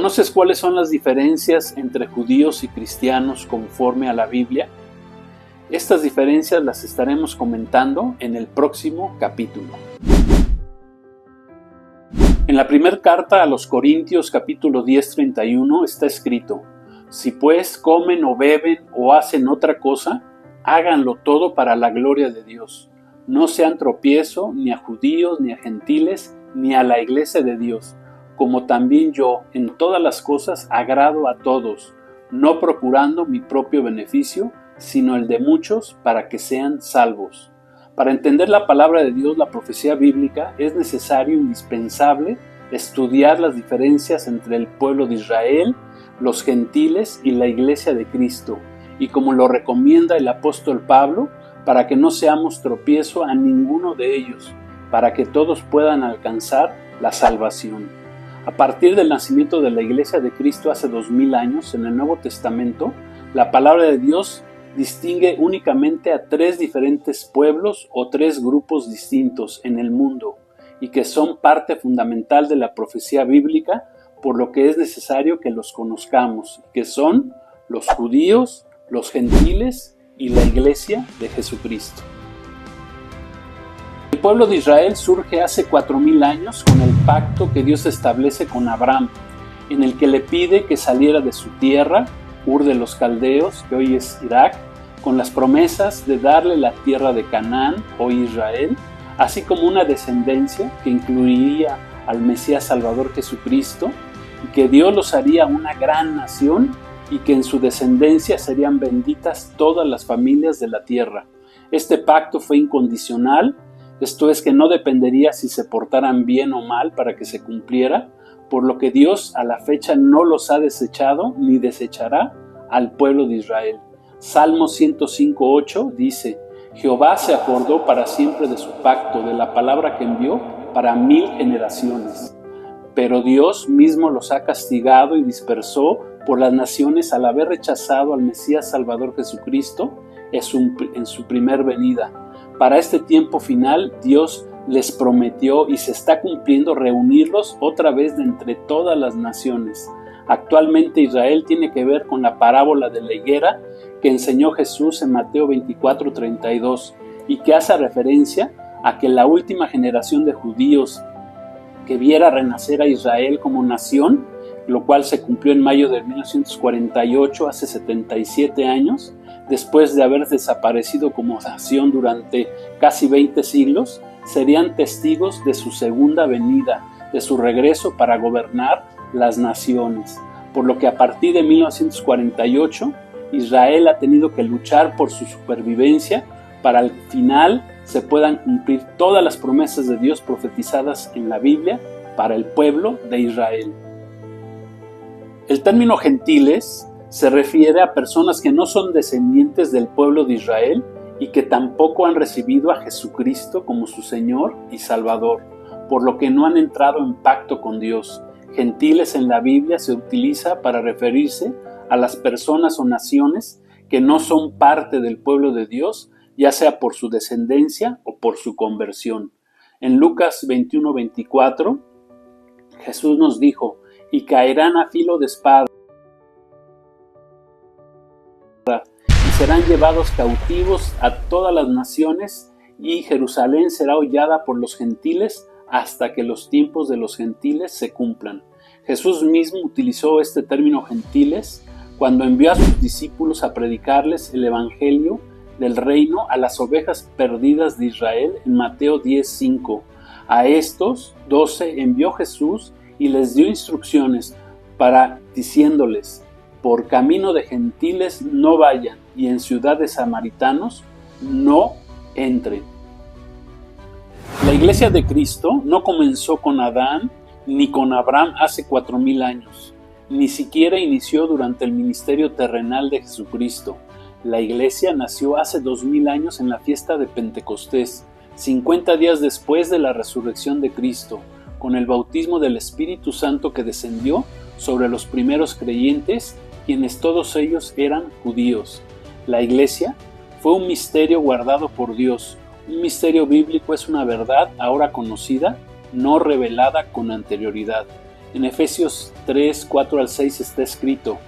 ¿Conoces cuáles son las diferencias entre judíos y cristianos conforme a la Biblia? Estas diferencias las estaremos comentando en el próximo capítulo. En la primera carta a los Corintios, capítulo 10:31, está escrito: Si pues comen o beben o hacen otra cosa, háganlo todo para la gloria de Dios. No sean tropiezo ni a judíos, ni a gentiles, ni a la iglesia de Dios, como también yo en todas las cosas agrado a todos, no procurando mi propio beneficio, sino el de muchos, para que sean salvos. Para entender la palabra de Dios, la profecía bíblica, es necesario, indispensable, estudiar las diferencias entre el pueblo de Israel, los gentiles y la iglesia de Cristo, y como lo recomienda el apóstol Pablo, para que no seamos tropiezo a ninguno de ellos, para que todos puedan alcanzar la salvación. A partir del nacimiento de la Iglesia de Cristo hace 2000 años, en el Nuevo Testamento, la palabra de Dios distingue únicamente a 3 diferentes pueblos o 3 grupos distintos en el mundo y que son parte fundamental de la profecía bíblica, por lo que es necesario que los conozcamos, que son los judíos, los gentiles y la Iglesia de Jesucristo. El pueblo de Israel surge hace 4000 años con el pacto que Dios establece con Abraham, en el que le pide que saliera de su tierra, Ur de los Caldeos, que hoy es Irak, con las promesas de darle la tierra de Canaán, hoy Israel, así como una descendencia que incluiría al Mesías Salvador Jesucristo, y que Dios los haría una gran nación y que en su descendencia serían benditas todas las familias de la tierra. Este pacto fue incondicional, esto es que no dependería si se portaran bien o mal para que se cumpliera, por lo que Dios a la fecha no los ha desechado ni desechará al pueblo de Israel. Salmo 105:8 dice: Jehová se acordó para siempre de su pacto, de la palabra que envió para 1000 generaciones. Pero Dios mismo los ha castigado y dispersó por las naciones al haber rechazado al Mesías Salvador Jesucristo en su primer venida. Para este tiempo final, Dios les prometió y se está cumpliendo reunirlos otra vez de entre todas las naciones. Actualmente Israel tiene que ver con la parábola de la higuera que enseñó Jesús en Mateo 24:32 y que hace referencia a que la última generación de judíos que viera renacer a Israel como nación, lo cual se cumplió en mayo de 1948, hace 77 años, después de haber desaparecido como nación durante casi 20 siglos, serían testigos de su segunda venida, de su regreso para gobernar las naciones. Por lo que a partir de 1948, Israel ha tenido que luchar por su supervivencia para al final se puedan cumplir todas las promesas de Dios profetizadas en la Biblia para el pueblo de Israel. El término gentiles se refiere a personas que no son descendientes del pueblo de Israel y que tampoco han recibido a Jesucristo como su Señor y Salvador, por lo que no han entrado en pacto con Dios. Gentiles en la Biblia se utiliza para referirse a las personas o naciones que no son parte del pueblo de Dios, ya sea por su descendencia o por su conversión. En Lucas 21:24, Jesús nos dijo: y caerán a filo de espada, y serán llevados cautivos a todas las naciones, y Jerusalén será hollada por los gentiles hasta que los tiempos de los gentiles se cumplan. Jesús mismo utilizó este término gentiles cuando envió a sus discípulos a predicarles el evangelio del reino a las ovejas perdidas de Israel en Mateo 10:5. A estos 12 envió Jesús y les dio instrucciones diciéndoles: por camino de gentiles no vayan, y en ciudad de samaritanos no entren. La Iglesia de Cristo no comenzó con Adán ni con Abraham hace 4000 años, ni siquiera inició durante el ministerio terrenal de Jesucristo. La Iglesia nació hace 2000 años en la fiesta de Pentecostés, 50 días después de la resurrección de Cristo, con el bautismo del Espíritu Santo que descendió sobre los primeros creyentes, quienes todos ellos eran judíos. La Iglesia fue un misterio guardado por Dios. Un misterio bíblico es una verdad ahora conocida, no revelada con anterioridad. En Efesios 3, 4 al 6 está escrito: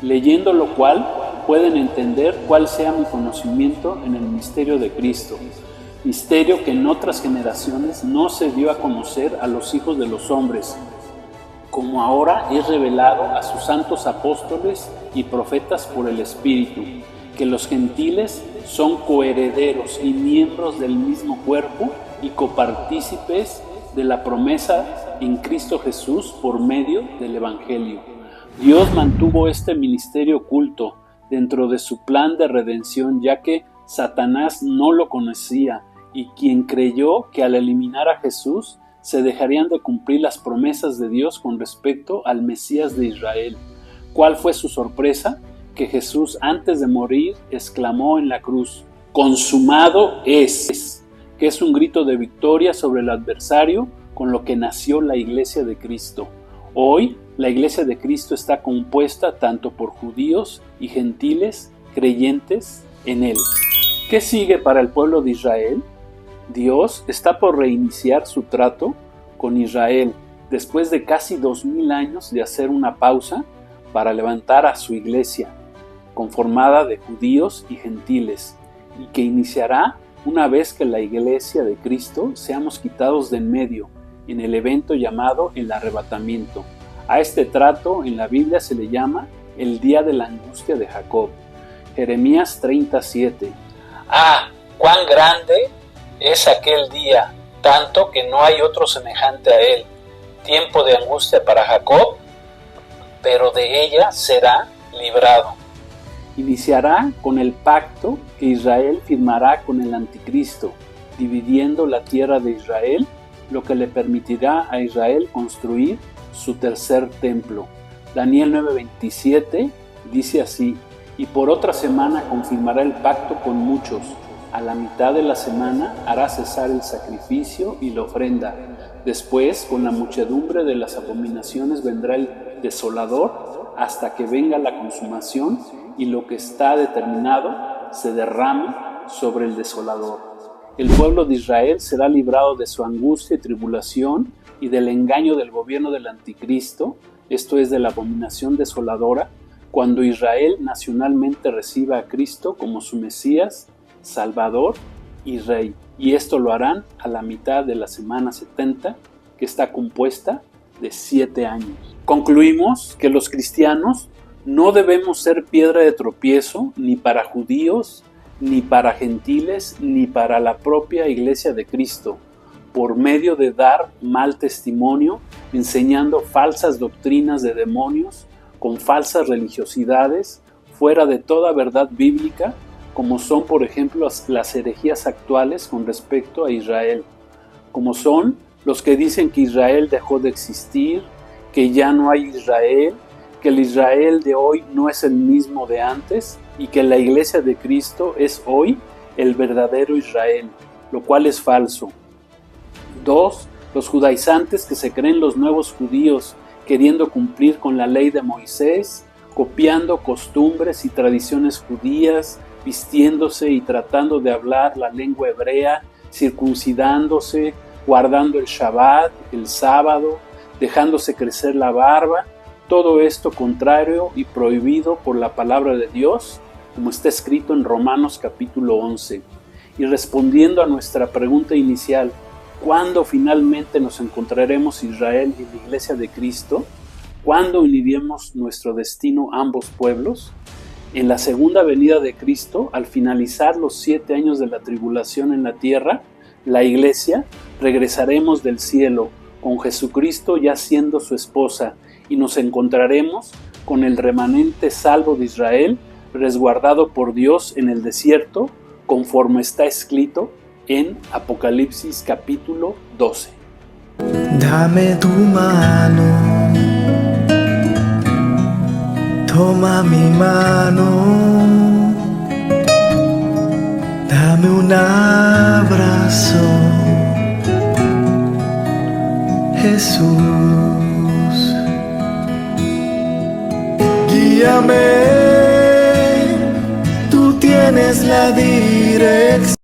leyendo lo cual pueden entender cuál sea mi conocimiento en el misterio de Cristo, misterio que en otras generaciones no se dio a conocer a los hijos de los hombres, como ahora es revelado a sus santos apóstoles y profetas por el Espíritu, que los gentiles son coherederos y miembros del mismo cuerpo y copartícipes de la promesa en Cristo Jesús por medio del Evangelio. Dios mantuvo este ministerio oculto dentro de su plan de redención, ya que Satanás no lo conocía, y quien creyó que al eliminar a Jesús se dejarían de cumplir las promesas de Dios con respecto al Mesías de Israel. ¿Cuál fue su sorpresa? Que Jesús, antes de morir, exclamó en la cruz: consumado es, que es un grito de victoria sobre el adversario, con lo que nació la Iglesia de Cristo. Hoy, la Iglesia de Cristo está compuesta tanto por judíos y gentiles creyentes en Él. ¿Qué sigue para el pueblo de Israel? Dios está por reiniciar su trato con Israel después de casi 2000 años de hacer una pausa para levantar a su iglesia, conformada de judíos y gentiles, y que iniciará una vez que la iglesia de Cristo seamos quitados de en medio en el evento llamado el arrebatamiento. A este trato en la Biblia se le llama el día de la angustia de Jacob. Jeremías 37. ¡Cuán grande es aquel día, tanto que no hay otro semejante a él! Tiempo de angustia para Jacob, pero de ella será librado. Iniciará con el pacto que Israel firmará con el anticristo, dividiendo la tierra de Israel, lo que le permitirá a Israel construir su tercer templo. Daniel 9:27 dice así: y por otra semana confirmará el pacto con muchos. A la mitad de la semana hará cesar el sacrificio y la ofrenda. Después, con la muchedumbre de las abominaciones vendrá el desolador, hasta que venga la consumación y lo que está determinado se derrame sobre el desolador. El pueblo de Israel será librado de su angustia y tribulación y del engaño del gobierno del anticristo, esto es, de la abominación desoladora, cuando Israel nacionalmente reciba a Cristo como su Mesías, Salvador y Rey. Y esto lo harán a la mitad de la semana 70, que está compuesta de 7 años. Concluimos que los cristianos no debemos ser piedra de tropiezo ni para judíos, ni para gentiles, ni para la propia Iglesia de Cristo, por medio de dar mal testimonio, enseñando falsas doctrinas de demonios, con falsas religiosidades, fuera de toda verdad bíblica, como son, por ejemplo, las herejías actuales con respecto a Israel, como son los que dicen que Israel dejó de existir, que ya no hay Israel, que el Israel de hoy no es el mismo de antes y que la Iglesia de Cristo es hoy el verdadero Israel, lo cual es falso. 2. Los judaizantes que se creen los nuevos judíos, queriendo cumplir con la ley de Moisés, copiando costumbres y tradiciones judías, vistiéndose y tratando de hablar la lengua hebrea, circuncidándose, guardando el Shabbat, el sábado, dejándose crecer la barba, todo esto contrario y prohibido por la palabra de Dios, como está escrito en Romanos capítulo 11. Y respondiendo a nuestra pregunta inicial, ¿cuándo finalmente nos encontraremos Israel y la Iglesia de Cristo? ¿Cuándo uniremos nuestro destino a ambos pueblos? En la segunda venida de Cristo, al finalizar los 7 años de la tribulación en la tierra, la Iglesia regresaremos del cielo, con Jesucristo ya siendo su esposa, y nos encontraremos con el remanente salvo de Israel, resguardado por Dios en el desierto, conforme está escrito en Apocalipsis capítulo 12. Dame tu mano, toma mi mano, dame un abrazo, Jesús, guíame, tú tienes la dirección.